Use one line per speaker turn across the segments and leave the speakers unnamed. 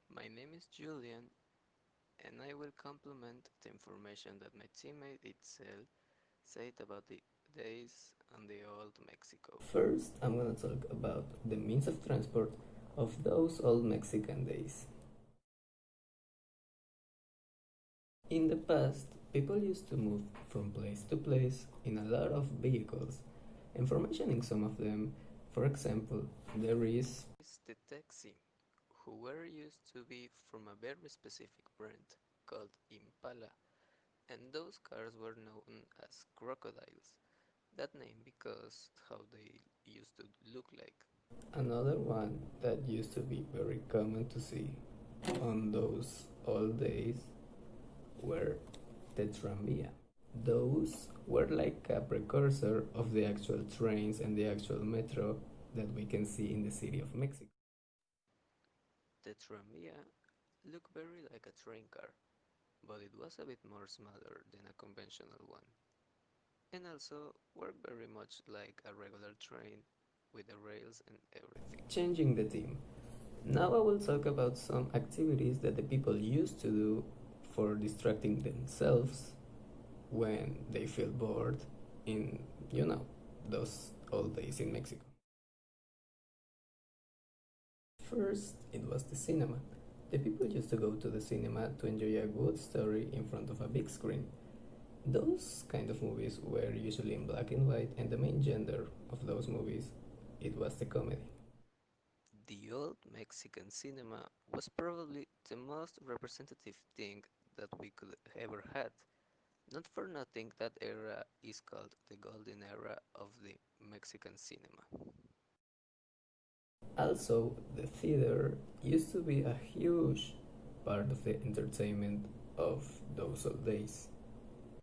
My name is Julian, and I will complement the information that my teammate itself said about the days on the old Mexico.
First, I'm gonna talk about the means of transport of those old Mexican days. In the past, people used to move from place to place in a lot of vehicles, and for mentioning some of them, for example, there is
It's the taxi, who were used to be from a very specific brand called Impala, and those cars were known as crocodiles. That name because how they used to look like.
another one that used to be very common to see on those old days were the tranvía. Those were like a precursor of the actual trains and the actual metro that we can see in the city of Mexico.
The tranvía looked very like a train car, but it was a bit more smaller than a conventional one, and also worked very much like a regular train with the rails and everything.
Changing the theme. Now I will talk about some activities that the people used to do for distracting themselves when they feel bored in, those old days in Mexico. First, it was the cinema. The people used to go to the cinema to enjoy a good story in front of a big screen. Those kind of movies were usually in black and white, and the main genre of those movies, it was the comedy.
The old Mexican cinema was probably the most representative thing that we could ever had. Not for nothing that era is called the golden era of the Mexican cinema.
Also, the theater used to be a huge part of the entertainment of those old days.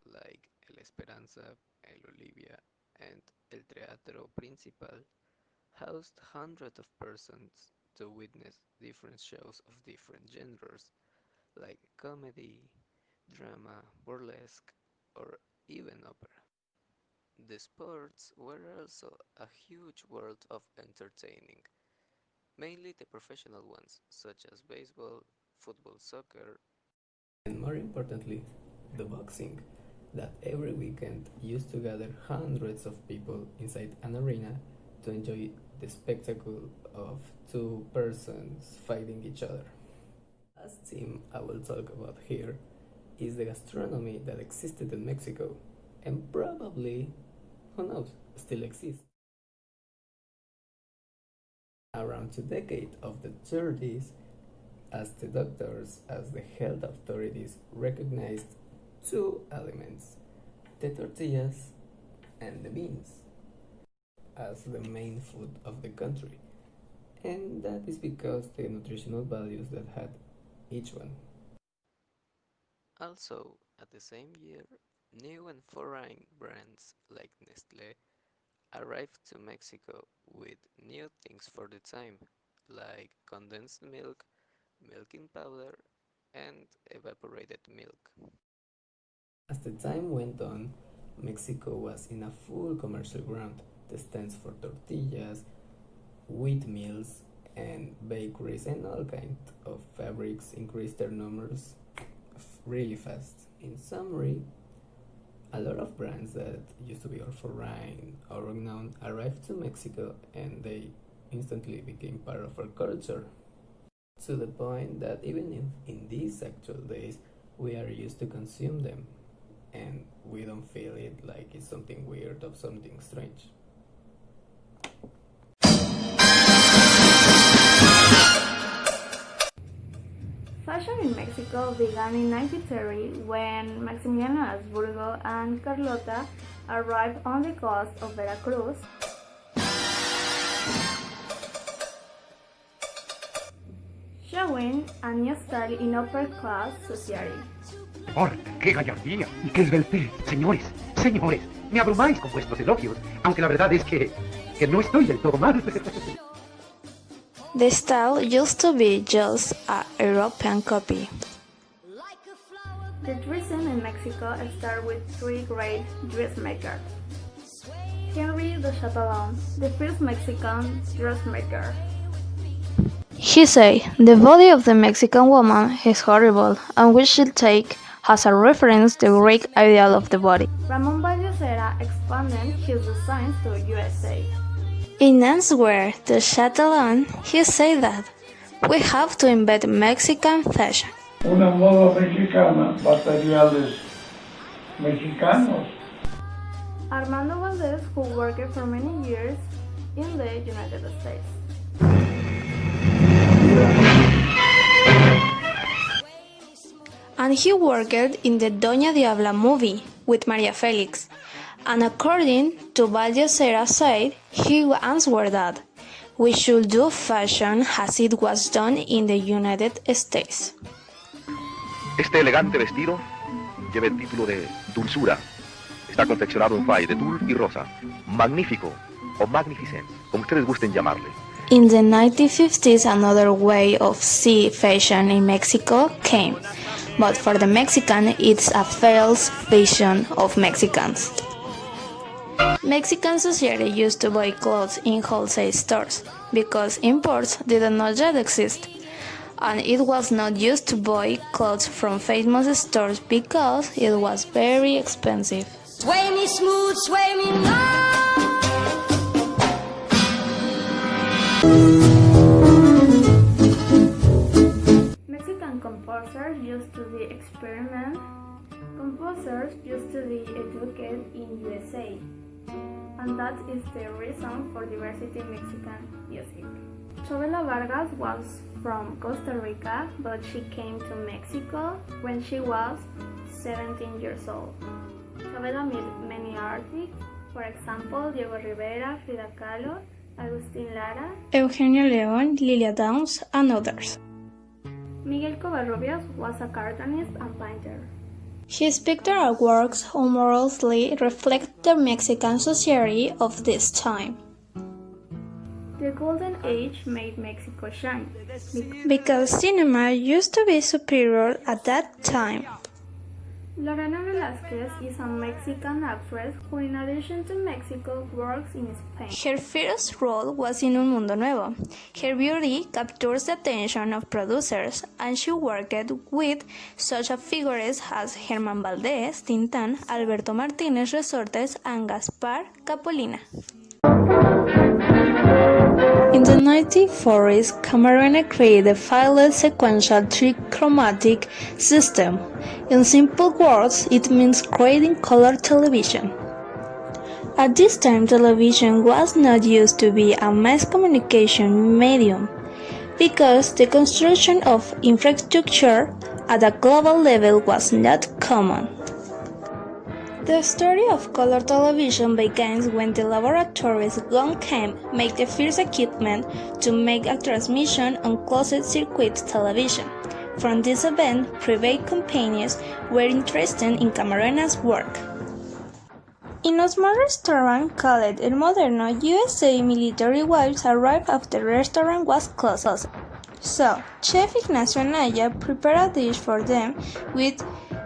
Like El Esperanza, El Olivia, and El Teatro Principal housed hundreds of persons to witness different shows of different genres, like comedy, drama, burlesque, or even opera. The sports were also a huge world of entertaining, mainly the professional ones, such as baseball, football, soccer.
And more importantly, the boxing, that every weekend used to gather hundreds of people inside an arena to enjoy the spectacle of two persons fighting each other. Last theme I will talk about here is the gastronomy that existed in Mexico and probably, who knows, still exists. Around the decade of the 30s, as the doctors, as the health authorities recognized two elements, the tortillas and the beans, as the main food of the country. And that is because the nutritional values that had each one.
Also, at the same year, new and foreign brands like Nestle arrived to Mexico with new things for the time, like condensed milk, milk in powder, and evaporated milk.
As the time went on, Mexico was in a full commercial ground. The stands for tortillas, wheat mills, and bakeries and all kinds of fabrics increased their numbers really fast. In summary, a lot of brands that used to be all foreign or renowned arrived to Mexico and they instantly became part of our culture. To the point that even in these actual days, we are used to consume them and we don't feel it like it's something weird or something strange.
Fashion in Mexico began in 1930 when Maximiliano Habsburgo and Carlota arrived on the coast of Veracruz, showing a new style in upper class society.
¡Por qué gallardía! ¡Y qué esbeltez! Señores, señores, me abrumáis con vuestros elogios, aunque la verdad es que no estoy del todo mal.
The style used to be just a European copy.
The dressing in Mexico started with three great dressmakers. Henry de Chatillon, the first Mexican dressmaker.
He said, "The body of the Mexican woman is horrible, and we should take as a reference the Greek ideal of the body."
Ramon Vallesera expanded his designs to USA.
In answer to Chatelain, he said that we have to invent Mexican fashion.
Una moda mexicana, materiales mexicanos.
Armando Valdez, who worked for many years in the United States.
And he worked in the Doña Diabla movie with Maria Felix. And according to Vallesera said, he answered that we should do fashion as it was done in the United States.
Este elegante vestido lleva el título de Dulzura. Está confeccionado en faille de tul y rosa. Magnífico o magnificent, como ustedes gusten llamarle.
In the 1950s, another way of see fashion in Mexico came, but for the Mexican, it's a false vision of Mexicans. Mexican society used to buy clothes in wholesale stores because imports did not yet exist, and it was not used to buy clothes from famous stores because it was very expensive.
Sway me smooth, sway me low.
Mexican composers used to be experiment. Composers used to be educated in USA, and that is the reason for diversity in Mexican music. Chabela Vargas was from Costa Rica, but she came to Mexico when she was 17 years old. Chabela met many artists, for example, Diego Rivera, Frida Kahlo, Agustín Lara,
Eugenio León, Lilia Downs, and others.
Miguel Covarrubias was a cartoonist and painter.
His pictorial works humorously reflect the Mexican society of this time.
The Golden Age made Mexico shine
Because cinema used to be superior at that time.
Lorena Velázquez is a Mexican actress who, in addition to Mexico, works in Spain.
Her first role was in Un Mundo Nuevo. Her beauty captures the attention of producers, and she worked with such figures as Germán Valdés, Tintán, Alberto Martínez Resortes, and Gaspar Capolina. In the 1940s, Camarena created a filed sequential trichromatic system. In simple words, it means creating color television. At this time, television was not used to be a mass communication medium because the construction of infrastructure at a global level was not common. The story of color television begins when the laboratories Guggenheim made the first equipment to make a transmission on closed-circuit television. From this event, private companies were interested in Camarena's work. In a small restaurant called El Moderno, USA military wives arrived after the restaurant was closed. So, Chef Ignacio Anaya prepared a dish for them with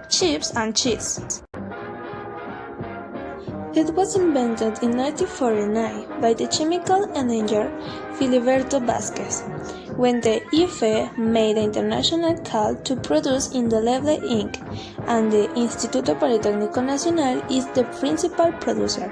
chips and cheese. It was invented in 1949 by the chemical engineer Filiberto Vázquez, when the IFE made an international call to produce indelible ink, and the Instituto Politécnico Nacional is the principal producer.